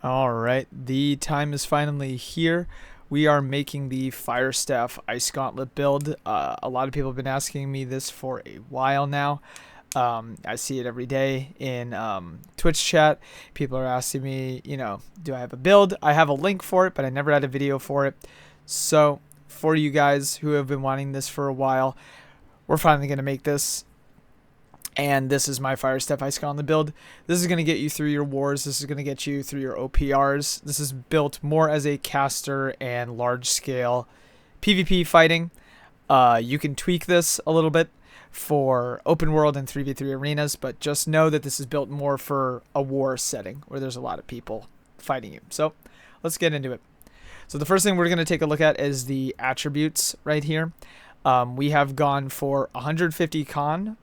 Alright, the time is finally here. We are making the Firestaff Ice Gauntlet build. A lot of people have been asking me this for a while now. I see it every day in Twitch chat. People are asking me, do I have a build? I have a link for it, but I never had a video for it. So, for you guys who have been wanting this for a while, we're finally going to make this. And this is my Firestaff Ice Gauntlet build. This is going to get you through your wars. This is going to get you through your OPRs. This is built more as a caster and large-scale PvP fighting. You can tweak this a little bit for open world and 3v3 arenas, but just know that this is built more for a war setting where there's a lot of people fighting you. So let's get into it. So the first thing we're going to take a look at is the attributes right here. We have gone for 150 con.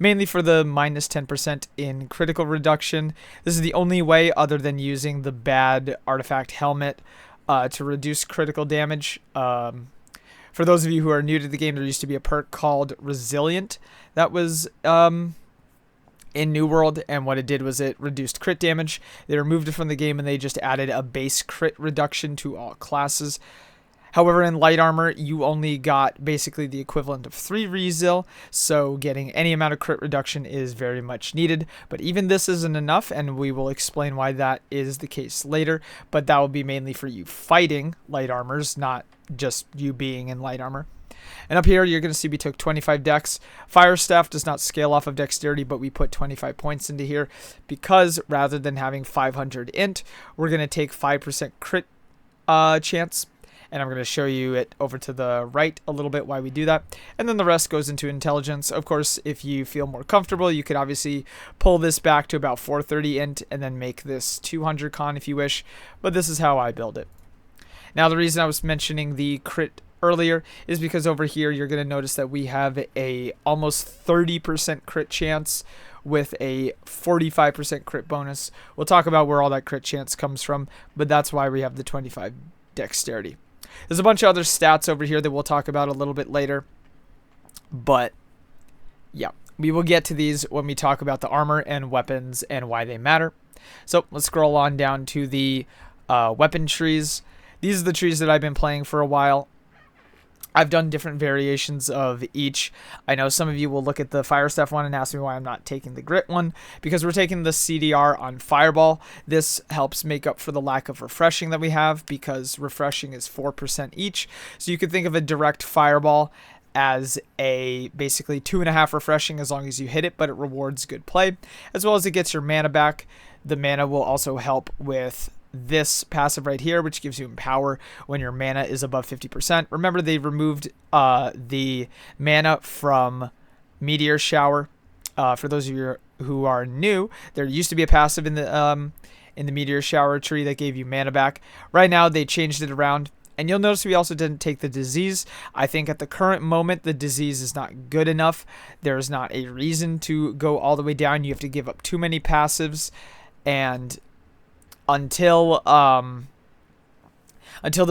Mainly for the minus 10% in critical reduction. This is the only way other than using the bad artifact helmet to reduce critical damage. For those of you who are new to the game, there used to be a perk called Resilient that was in New World, and what it did was it reduced crit damage. They removed it from the game and they just added a base crit reduction to all classes. However, in light armor, you only got basically the equivalent of 3 resil, so getting any amount of crit reduction is very much needed. But even this isn't enough, and we will explain why that is the case later. But that will be mainly for you fighting light armors, not just you being in light armor. And up here, you're going to see we took 25 dex. Firestaff does not scale off of dexterity, but we put 25 points into here because rather than having 500 int, we're going to take 5% crit chance. And I'm going to show you it over to the right a little bit why we do that. And then the rest goes into intelligence. Of course, if you feel more comfortable, you could obviously pull this back to about 430 int and then make this 200 con if you wish. But this is how I build it. Now, the reason I was mentioning the crit earlier is because over here, you're going to notice that we have a almost 30% crit chance with a 45% crit bonus. We'll talk about where all that crit chance comes from, but that's why we have the 25 dexterity. There's a bunch of other stats over here that we'll talk about a little bit later. But, yeah, we will get to these when we talk about the armor and weapons and why they matter. So, let's scroll on down to the weapon trees. These are the trees that I've been playing for a while. I've done different variations of each. I know some of you will look at the Firestaff one and ask me why I'm not taking the Grit one, because we're taking the CDR on Fireball. This helps make up for the lack of refreshing that we have, because refreshing is 4% each. So you could think of a direct Fireball as a basically 2.5 refreshing as long as you hit it, but it rewards good play, as well as it gets your mana back. The mana will also help with this passive right here, which gives you Empower when your mana is above 50%. Remember, they removed the mana from Meteor Shower. For those of you who are new, there used to be a passive in the Meteor Shower tree that gave you mana back. Right now, they changed it around. And you'll notice we also didn't take the disease. I think at the current moment, the disease is not good enough. There's not a reason to go all the way down. You have to give up too many passives. And until the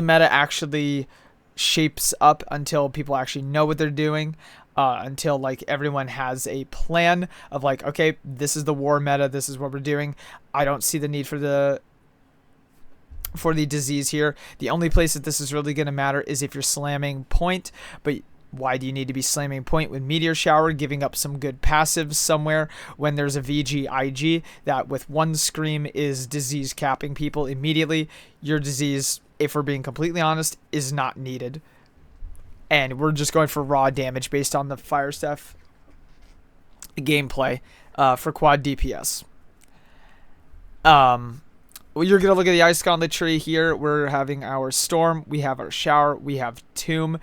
meta actually shapes up, until people actually know what they're doing, until like everyone has a plan of like, okay, this is the war meta, this is what we're doing. I don't see the need for the disease here. The only place that this is really going to matter is if you're slamming point, but why do you need to be slamming point with Meteor Shower, giving up some good passives somewhere when there's a VG-IG that with one scream is disease capping people immediately? Your disease, if we're being completely honest, is not needed. And we're just going for raw damage based on the Firestaff gameplay for quad DPS. Well, you're going to look at the Ice Gauntlet tree here. We're having our Storm, we have our Shower, we have Tomb.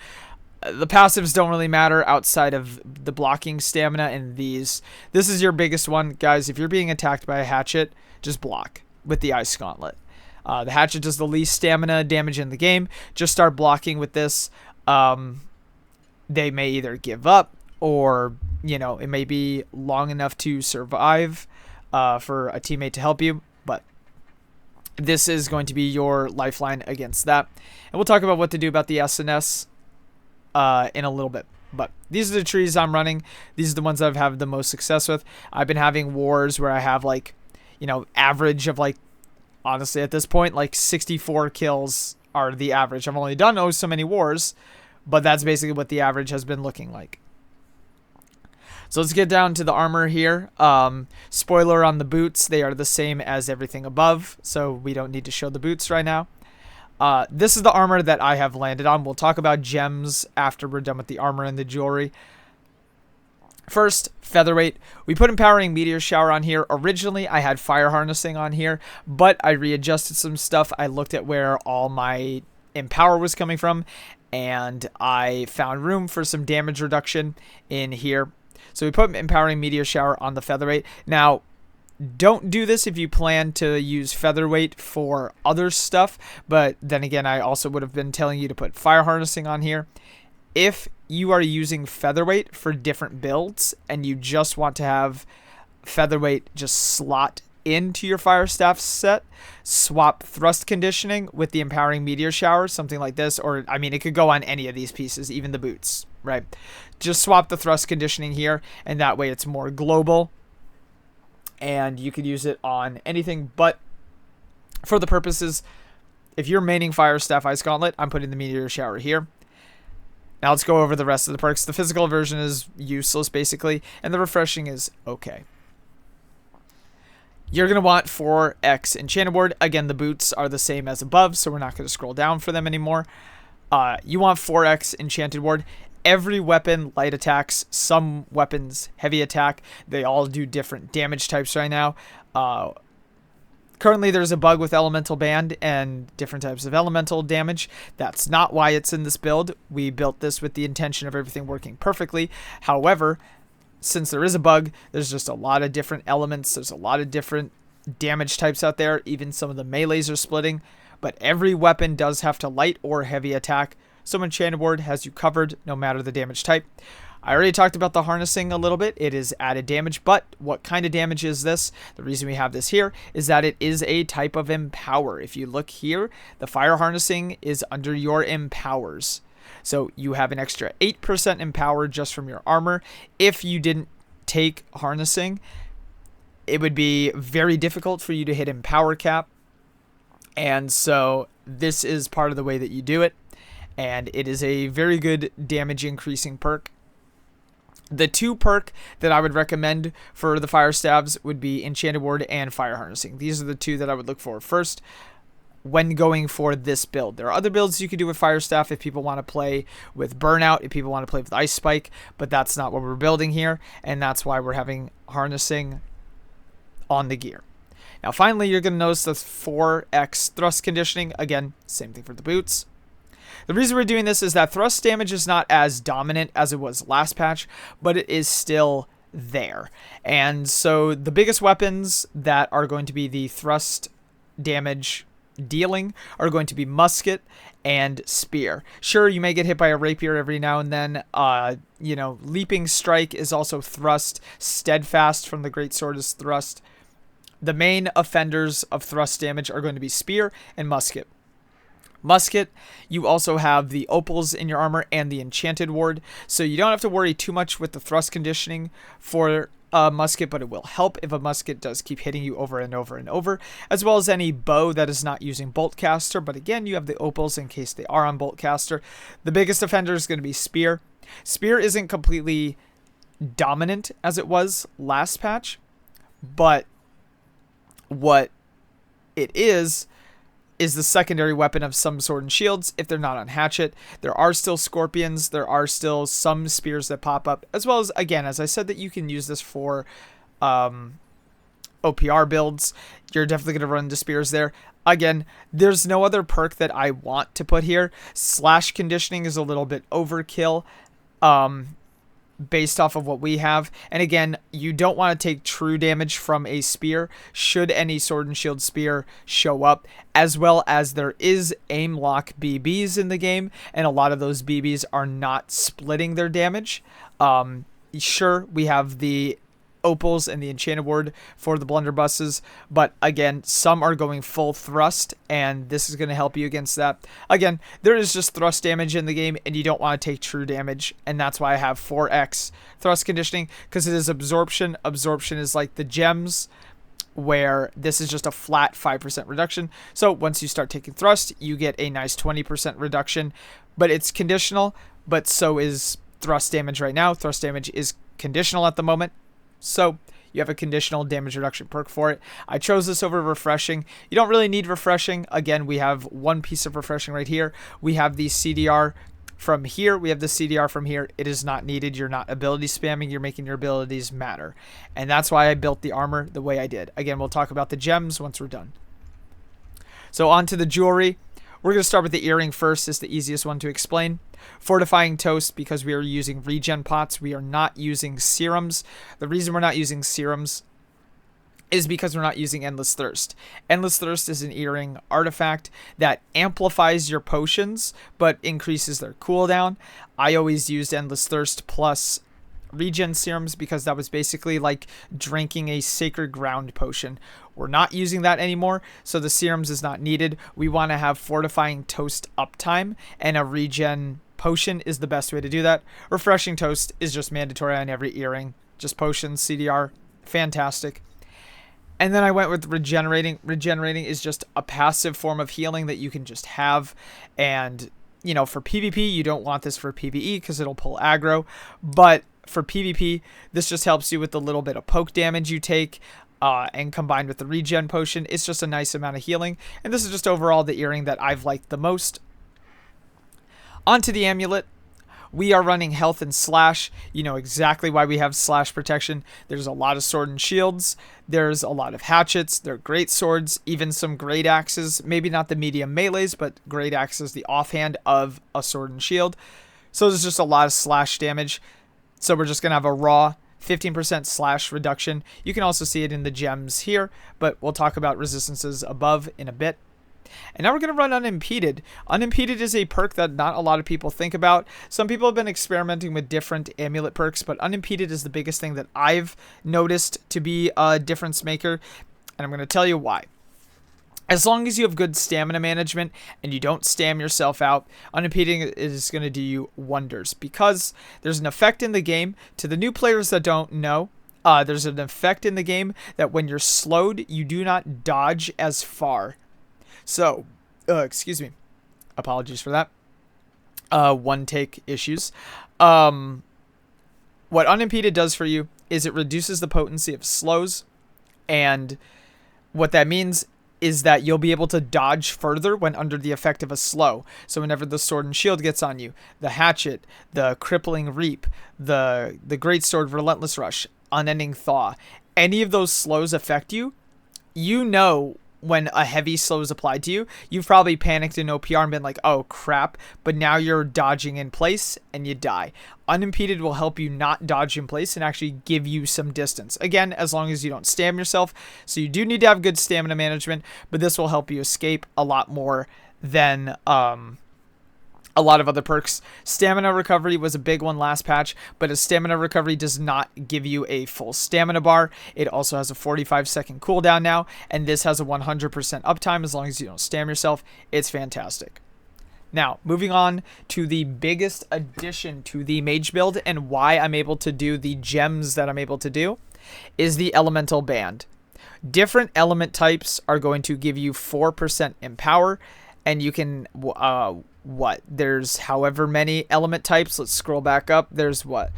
The passives don't really matter outside of the blocking stamina and these. This is your biggest one. Guys, if you're being attacked by a hatchet, just block with the Ice Gauntlet. The hatchet does the least stamina damage in the game. Just start blocking with this. They may either give up or, it may be long enough to survive for a teammate to help you. But this is going to be your lifeline against that. And we'll talk about what to do about the SNS in a little bit. But these are the trees I'm running. These are the ones that I've had the most success with. I've been having wars where I have like, average of like honestly, at this point, like 64 kills are the average. I've only done so many wars, but that's basically what the average has been looking like. So let's get down to the armor here. Spoiler on the boots, they are the same as everything above, so we don't need to show the boots right now. This is the armor that I have landed on. We'll talk about gems after we're done with the armor and the jewelry. First, featherweight. We put empowering meteor shower on here. Originally, I had fire harnessing on here, but I readjusted some stuff. I looked at where all my empower was coming from, and I found room for some damage reduction in here. So we put empowering meteor shower on the featherweight. Now, don't do this if you plan to use featherweight for other stuff, but then again, I also would have been telling you to put fire harnessing on here. If you are using featherweight for different builds and you just want to have featherweight just slot into your Firestaff set, swap thrust conditioning with the empowering meteor shower, something like this, or I mean, it could go on any of these pieces, even the boots, right? Just swap the thrust conditioning here, and that way it's more global, and you could use it on anything. But for the purposes, if you're maining Firestaff Ice Gauntlet, I'm putting the meteor shower here. Now let's go over the rest of the perks. The physical version is useless, basically, and the refreshing is okay. You're going to want 4x enchanted ward. Again, the boots are the same as above, so we're not going to scroll down for them anymore. You want 4x enchanted ward. Every weapon, light attacks, some weapons, heavy attack. They all do different damage types right now. Currently, there's a bug with elemental band and different types of elemental damage. That's not why it's in this build. We built this with the intention of everything working perfectly. However, since there is a bug, there's just a lot of different elements. There's a lot of different damage types out there. Even some of the melees are splitting. But every weapon does have to light or heavy attack. So enchanted ward has you covered no matter the damage type. I already talked about the harnessing a little bit. It is added damage, but what kind of damage is this? The reason we have this here is that it is a type of empower. If you look here, the fire harnessing is under your empowers. So you have an extra 8% empower just from your armor. If you didn't take harnessing, it would be very difficult for you to hit empower cap. And so this is part of the way that you do it. And it is a very good damage increasing perk. The two perk that I would recommend for the fire staves would be enchanted ward and fire harnessing. These are the two that I would look for first when going for this build. There are other builds you could do with Firestaff if people want to play with Burnout, if people want to play with Ice Spike, but that's not what we're building here, and that's why we're having harnessing on the gear. Now finally, you're going to notice the 4x thrust conditioning. Again, same thing for the boots. The reason we're doing this is that thrust damage is not as dominant as it was last patch, but it is still there. And so the biggest weapons that are going to be the thrust damage dealing are going to be musket and spear. Sure, you may get hit by a rapier every now and then. Leaping strike is also thrust. Steadfast from the greatsword is thrust. The main offenders of thrust damage are going to be spear and musket. Musket, you also have the opals in your armor and the enchanted ward, so you don't have to worry too much with the thrust conditioning for a musket, but it will help if a musket does keep hitting you over and over and over, as well as any bow that is not using bolt caster. But again, you have the opals in case they are on bolt caster. The biggest offender is going to be spear. Spear isn't completely dominant as it was last patch, but what it is the secondary weapon of some sword and shields if they're not on hatchet. There are still scorpions. There are still some spears that pop up, as well as, again, as I said, that you can use this for OPR builds. You're definitely going to run into spears there. Again, there's no other perk that I want to put here. Slash conditioning is a little bit overkill. Based off of what we have. And again, you don't want to take true damage from a spear should any sword and shield spear show up, as well as there is aim lock BBs in the game, and a lot of those BBs are not splitting their damage. Sure, we have the opals and the enchanted ward for the blunderbusses, but again, some are going full thrust, and this is going to help you against that. Again, there is just thrust damage in the game, and you don't want to take true damage, and that's why I have 4x thrust conditioning, because it is absorption. Absorption is like the gems. where this is just a flat 5% reduction. So once you start taking thrust, you get a nice 20% reduction, but it's conditional, but so is thrust damage right now. Thrust damage is conditional at the moment, so you have a conditional damage reduction perk for it. I chose this over refreshing. You don't really need refreshing. Again, we have one piece of refreshing right here. We have the CDR from here. We have the CDR from here. It is not needed. You're not ability spamming. You're making your abilities matter. And that's why I built the armor the way I did. Again, we'll talk about the gems once we're done. So on to the jewelry. We're going to start with the earring first. It's the easiest one to explain. Fortifying toast, because we are using regen pots. We are not using serums. The reason we're not using serums is because we're not using Endless Thirst. Endless Thirst is an earring artifact that amplifies your potions, but increases their cooldown. I always used Endless Thirst plus regen serums because that was basically like drinking a Sacred Ground potion. We're not using that anymore, so the serums is not needed. We want to have Fortifying Toast uptime, and a regen potion is the best way to do that. Refreshing Toast is just mandatory on every earring. Just potions, CDR, fantastic. And then I went with regenerating. Regenerating is just a passive form of healing that you can just have. And, you know, for PvP, you don't want this for PvE because it'll pull aggro. But for PvP, this just helps you with the little bit of poke damage you take. And combined with the regen potion, it's just a nice amount of healing. And this is just overall the earring that I've liked the most. Onto the amulet. We are running health and slash. You know exactly why we have slash protection. There's a lot of sword and shields. There's a lot of hatchets. There are great swords, even some great axes. Maybe not the medium melees, but great axes, the offhand of a sword and shield. So there's just a lot of slash damage. So we're just going to have a raw 15% slash reduction. You can also see it in the gems here, but we'll talk about resistances above in a bit. And now we're going to run Unimpeded. Unimpeded is a perk that not a lot of people think about. Some people have been experimenting with different amulet perks, but Unimpeded is the biggest thing that I've noticed to be a difference maker. And I'm going to tell you why. As long as you have good stamina management and you don't stam yourself out, Unimpeded is going to do you wonders, because there's an effect in the game. To the new players that don't know, there's an effect in the game that when you're slowed, you do not dodge as far. So, excuse me. Apologies for that. One take issues. What Unimpeded does for you is it reduces the potency of slows. And what that means is that you'll be able to dodge further when under the effect of a slow. So whenever the sword and shield gets on you, the hatchet, the crippling reap, the greatsword relentless rush, unending thaw, any of those slows affect you, you know when a heavy slow is applied to you, you've probably panicked in OPR and been like, oh crap, but now you're dodging in place and you die. Unimpeded will help you not dodge in place and actually give you some distance. Again, as long as you don't stam yourself. So you do need to have good stamina management, but this will help you escape a lot more than a lot of other perks. Stamina recovery was a big one last patch, but a stamina recovery does not give you a full stamina bar. It also has a 45-second cooldown now, and this has a 100% uptime as long as you don't stam yourself. It's fantastic. Now, moving on to the biggest addition to the mage build and why I'm able to do the gems that I'm able to do is the elemental band. Different element types are going to give you 4% empower, and you can there's however many element types. Let's scroll back up. There's 1,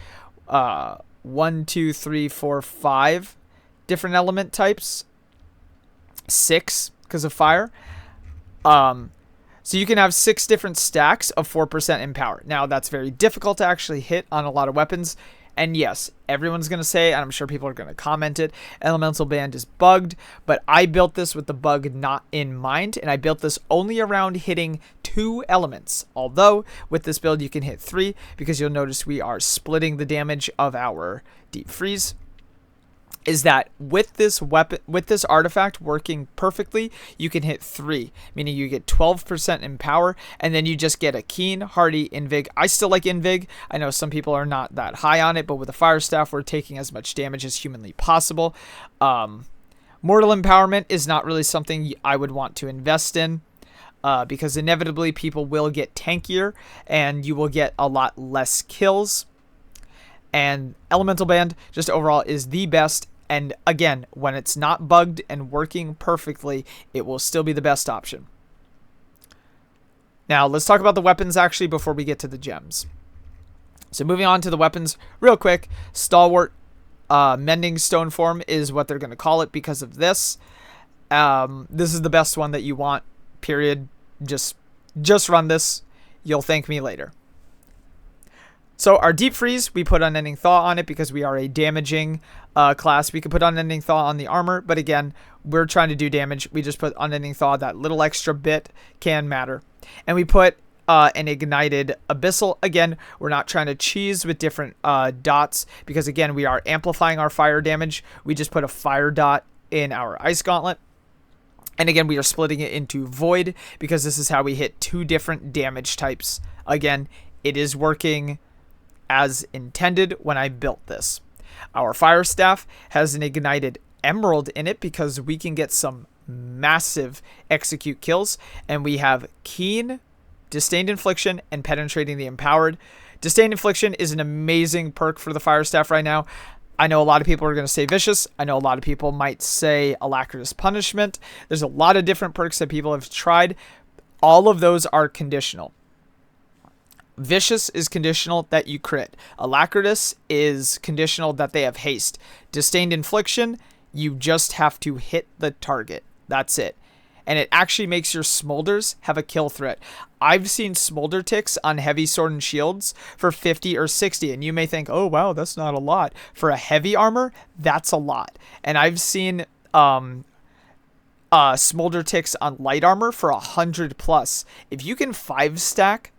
2, 3, 4, 5 different element types. 6 because of fire. So you can have 6 different stacks of 4% empower. Now that's very difficult to actually hit on a lot of weapons. And yes, everyone's going to say, and I'm sure people are going to comment it, Elemental Band is bugged, but I built this with the bug not in mind, and I built this only around hitting 2 elements. Although, with this build, you can hit 3, because you'll notice we are splitting the damage of our Deep Freeze. Is that with this weapon, with this artifact working perfectly, you can hit 3, meaning you get 12% in power, and then you just get a keen, hardy invig. I still like invig. I know some people are not that high on it, but with the Firestaff, we're taking as much damage as humanly possible. Mortal empowerment is not really something I would want to invest in, because inevitably people will get tankier, and you will get a lot less kills. And Elemental Band, just overall, is the best And again, when it's not bugged and working perfectly, it will still be the best option. Now, let's talk about the weapons actually before we get to the gems. So moving on to the weapons real quick. Stalwart Mending Stone Form is what they're going to call it because of this. This is the best one that you want, period. Just run this. You'll thank me later. So our Deep Freeze, we put Unending Thaw on it because we are a damaging class. We could put Unending Thaw on the armor, but again, we're trying to do damage. We just put Unending Thaw. That little extra bit can matter. And we put an Ignited Abyssal. Again, we're not trying to cheese with different dots because, again, we are amplifying our fire damage. We just put a fire dot in our Ice Gauntlet. And again, we are splitting it into Void because this is how we hit 2 different damage types. Again, it is working as intended when I built this. Our Firestaff has an Ignited Emerald in it because we can get some massive execute kills. And we have Keen, Disdained Infliction, and Penetrating the Empowered. Disdained Infliction is an amazing perk for the Firestaff right now. I know a lot of people are going to say Vicious. I know a lot of people might say Alacritus Punishment. There's a lot of different perks that people have tried. All of those are conditional. Vicious is conditional that you crit. Alacritus is conditional that they have haste. Disdained Infliction, you just have to hit the target. That's it. And it actually makes your Smolders have a kill threat. I've seen Smolder ticks on heavy sword and shields for 50 or 60. And you may think, oh, wow, that's not a lot. For a heavy armor, that's a lot. And I've seen Smolder ticks on light armor for 100 plus. If you can 5-stack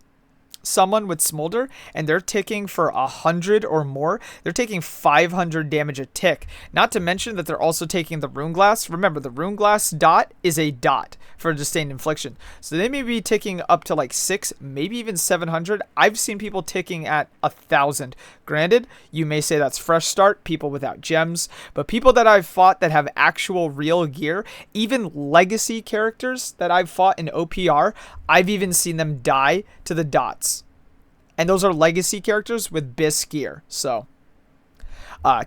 someone with Smolder and they're ticking for 100 or more, they're taking 500 damage a tick. Not to mention that they're also taking the Rune Glass. Remember, the Rune Glass dot is a dot for Disdained Infliction. So they may be ticking up to like 6, maybe even 700. I've seen people ticking at 1,000. Granted, you may say that's fresh start, people without gems, but people that I've fought that have actual real gear, even legacy characters that I've fought in OPR, I've even seen them die to the dots. And those are legacy characters with BIS gear. So,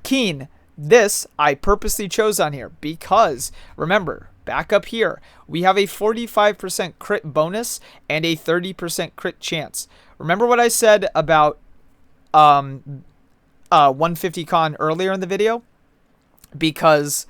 Keen, this I purposely chose on here because, remember, back up here, we have a 45% crit bonus and a 30% crit chance. Remember what I said about 150 con earlier in the video? Because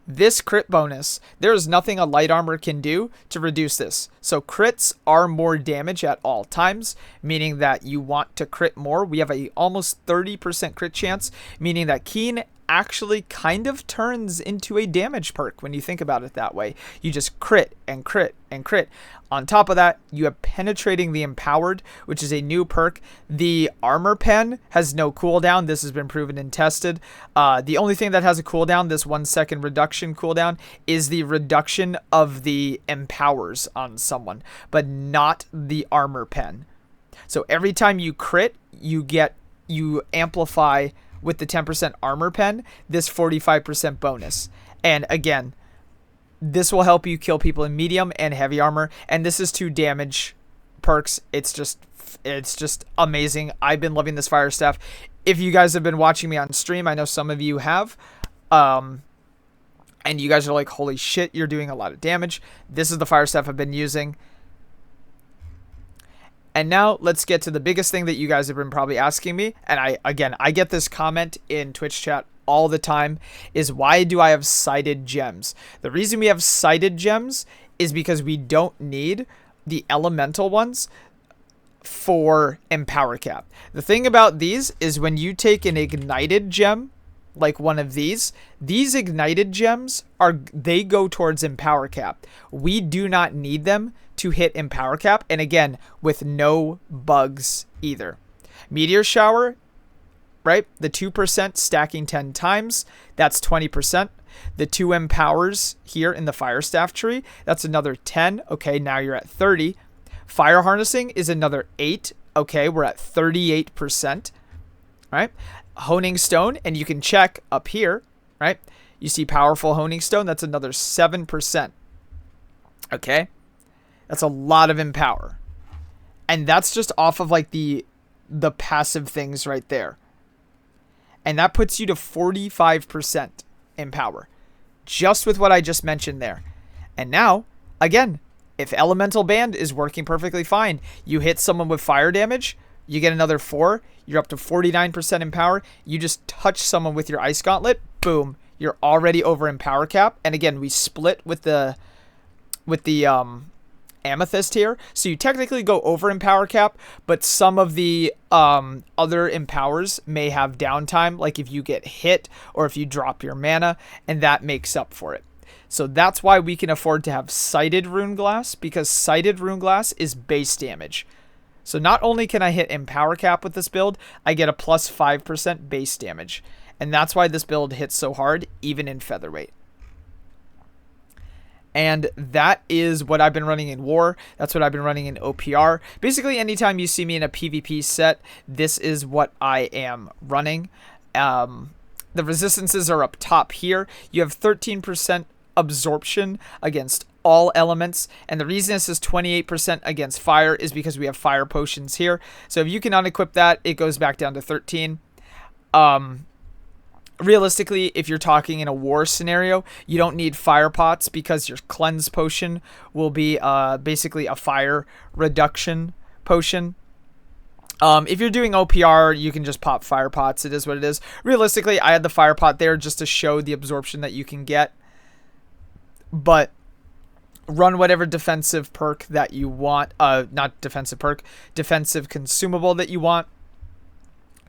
this crit bonus, there is nothing a light armor can do to reduce this. So crits are more damage at all times, meaning that you want to crit more. We have a almost 30% crit chance, meaning that Keen actually kind of turns into a damage perk when you think about it that way. You just crit and crit and crit. On top of that, you have Penetrating the Empowered, which is a new perk. The Armor Pen has no cooldown. This has been proven and tested. The only thing that has a cooldown, this 1 second reduction cooldown, is the reduction of the empowers on someone, but not the Armor Pen. So every time you crit, you amplify with the 10% Armor Pen, this 45% bonus. And again, this will help you kill people in medium and heavy armor. And this is 2 damage perks. It's just amazing. I've been loving this Firestaff. If you guys have been watching me on stream, I know some of you have. And you guys are like, holy shit, you're doing a lot of damage. This is the Firestaff I've been using. And now let's get to the biggest thing that you guys have been probably asking me. And I get this comment in Twitch chat all the time, is why do I have sighted gems? The reason we have sighted gems is because we don't need the elemental ones for Empower Cap. The thing about these is when you take an ignited gem, like one of these ignited gems they go towards Empower Cap. We do not need them to hit Empower Cap, and again, with no bugs either. Meteor Shower, right? The 2% stacking 10 times, that's 20%. The 2 empowers here in the Firestaff tree, that's another 10. Okay, now you're at 30. Fire Harnessing is another 8. Okay, we're at 38%. Right? Honing Stone, and you can check up here, right? You see Powerful Honing Stone, that's another 7%. Okay? That's a lot of Empower. And that's just off of like the passive things right there. And that puts you to 45% in power. Just with what I just mentioned there. And now, again, if Elemental Band is working perfectly fine, you hit someone with fire damage, you get another 4, you're up to 49% in power, you just touch someone with your Ice Gauntlet, boom, you're already over in power cap. And again, we split with the Amethyst here, so you technically go over in power cap, but some of the other empowers may have downtime, like if you get hit or if you drop your mana, and that makes up for it. So that's why we can afford to have Sighted Rune Glass, because Sighted Rune Glass is base damage. So not only can I hit in power cap with this build, I get a plus 5% base damage, and that's why this build hits so hard even in featherweight. And that is what I've been running in War. That's what I've been running in OPR. Basically, anytime you see me in a PvP set, this is what I am running. The resistances are up top here. You have 13% absorption against all elements. And the reason this is 28% against fire is because we have fire potions here. So if you can unequip that, it goes back down to 13. Realistically, if you're talking in a war scenario, you don't need fire pots because your cleanse potion will be basically a fire reduction potion. If you're doing OPR, you can just pop fire pots. It is what it is. Realistically, I had the fire pot there just to show the absorption that you can get. But run whatever defensive perk that you want. Not defensive perk, defensive consumable that you want.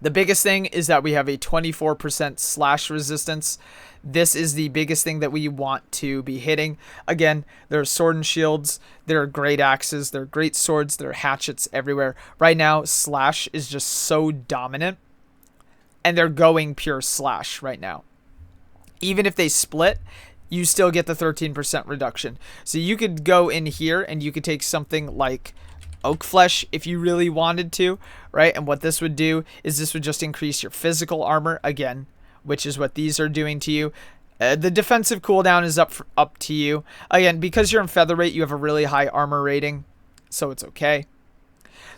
The biggest thing is that we have a 24% slash resistance. This is the biggest thing that we want to be hitting. Again, there are sword and shields, there are great axes, there are great swords, there are hatchets everywhere. Right now, slash is just so dominant, and they're going pure slash right now. Even if they split, you still get the 13% reduction. So you could go in here and you could take something like Oak Flesh if you really wanted to, right? And what this would do is this would just increase your physical armor again, which is what these are doing to you. The defensive cooldown is up to you. Again, because you're in featherweight, you have a really high armor rating, so it's okay.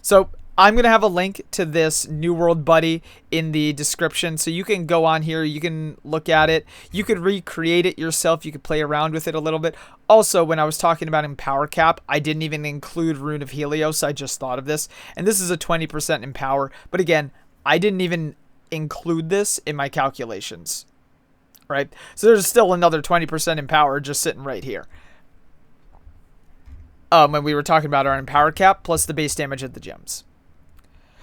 So I'm going to have a link to this New World Buddy in the description, so you can go on here, you can look at it, you could recreate it yourself, you could play around with it a little bit. Also, when I was talking about in power cap, I didn't even include Rune of Helios, I just thought of this, and this is a 20% in power, but again, I didn't even include this in my calculations, right? So there's still another 20% in power just sitting right here. When we were talking about our empower cap, plus the base damage of the gems.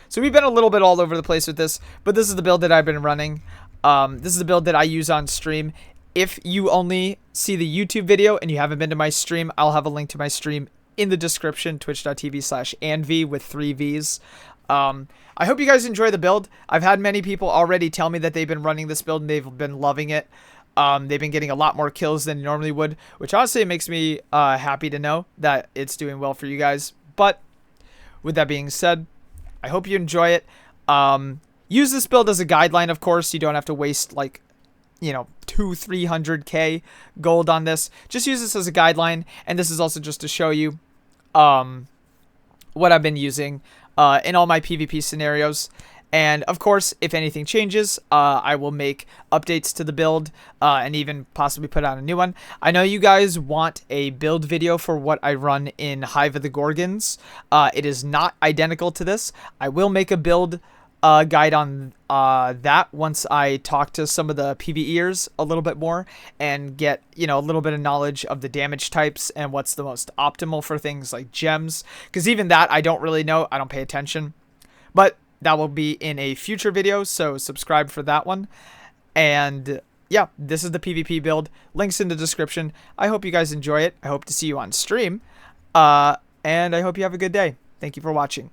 So we've been a little bit all over the place with this, but this is the build that I've been running. This is the build that I use on stream. If you only see the YouTube video and you haven't been to my stream, I'll have a link to my stream in the description, twitch.tv/anv with 3 Vs. I hope you guys enjoy the build. I've had many people already tell me that they've been running this build and they've been loving it. They've been getting a lot more kills than normally would, which honestly makes me happy to know that it's doing well for you guys. But with that being said, I hope you enjoy it. Use this build as a guideline, of course. You don't have to waste, like, you know, 200-300k gold on this. Just use this as a guideline, and this is also just to show you what I've been using in all my PvP scenarios. And of course, if anything changes, I will make updates to the build and even possibly put out a new one. I know you guys want a build video for what I run in Hive of the Gorgons. It is not identical to this. I will make a build guide on that once I talk to some of the PvEers a little bit more and get, you know, a little bit of knowledge of the damage types and what's the most optimal for things like gems. Because even that, I don't really know. I don't pay attention. But that will be in a future video, so subscribe for that one. And yeah, this is the PvP build. Links in the description. I hope you guys enjoy it. I hope to see you on stream. And I hope you have a good day. Thank you for watching.